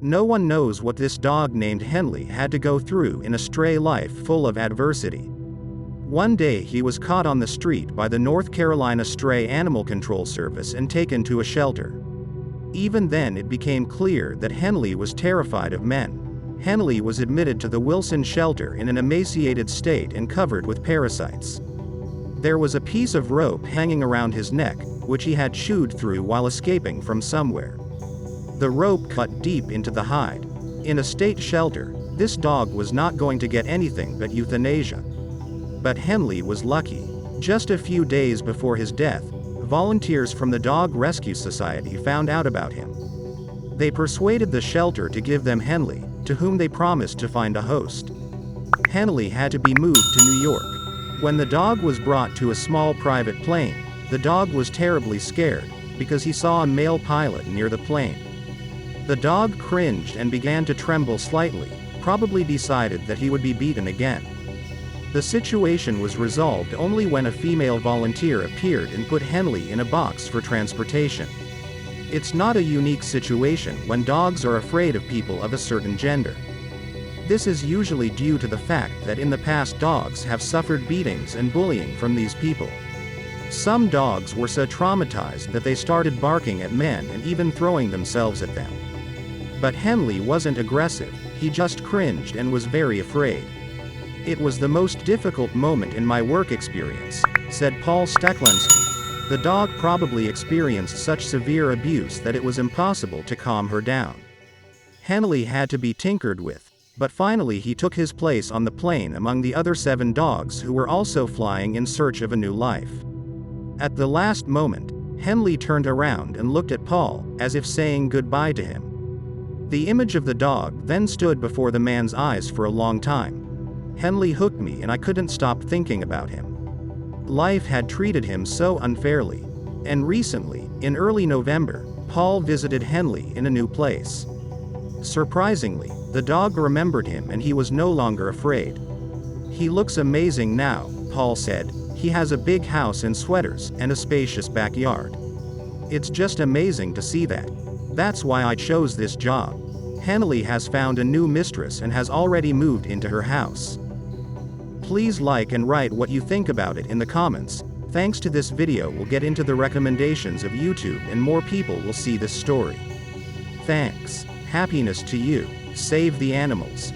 No one knows what this dog named Henley had to go through in a stray life full of adversity. One day he was caught on the street by the North Carolina Stray Animal Control Service and taken to a shelter. Even then it became clear that Henley was terrified of men. Henley was admitted to the Wilson shelter in an emaciated state and covered with parasites. There was a piece of rope hanging around his neck, which he had chewed through while escaping from somewhere. The rope cut deep into the hide. In a state shelter, this dog was not going to get anything but euthanasia. But Henley was lucky. Just a few days before his death, volunteers from the Dog Rescue Society found out about him. They persuaded the shelter to give them Henley, to whom they promised to find a host. Henley had to be moved to New York. When the dog was brought to a small private plane, the dog was terribly scared, because he saw a male pilot near the plane. The dog cringed and began to tremble slightly, probably decided that he would be beaten again. The situation was resolved only when a female volunteer appeared and put Henley in a box for transportation. It's not a unique situation when dogs are afraid of people of a certain gender. This is usually due to the fact that in the past dogs have suffered beatings and bullying from these people. Some dogs were so traumatized that they started barking at men and even throwing themselves at them. But Henley wasn't aggressive, he just cringed and was very afraid. "It was the most difficult moment in my work experience," said Paul Steklinski. The dog probably experienced such severe abuse that it was impossible to calm her down. Henley had to be tinkered with, but finally he took his place on the plane among the other 7 dogs who were also flying in search of a new life. At the last moment, Henley turned around and looked at Paul, as if saying goodbye to him. The image of the dog then stood before the man's eyes for a long time. Henley hooked me and I couldn't stop thinking about him. Life had treated him so unfairly. And recently, in early November, Paul visited Henley in a new place. Surprisingly, the dog remembered him and he was no longer afraid. "He looks amazing now," Paul said. "He has a big house and sweaters, and a spacious backyard. It's just amazing to see that. That's why I chose this job." Henley has found a new mistress and has already moved into her house. Please like and write what you think about it in the comments. Thanks to this video will get into the recommendations of YouTube and more people will see this story. Thanks. Happiness to you. Save the animals.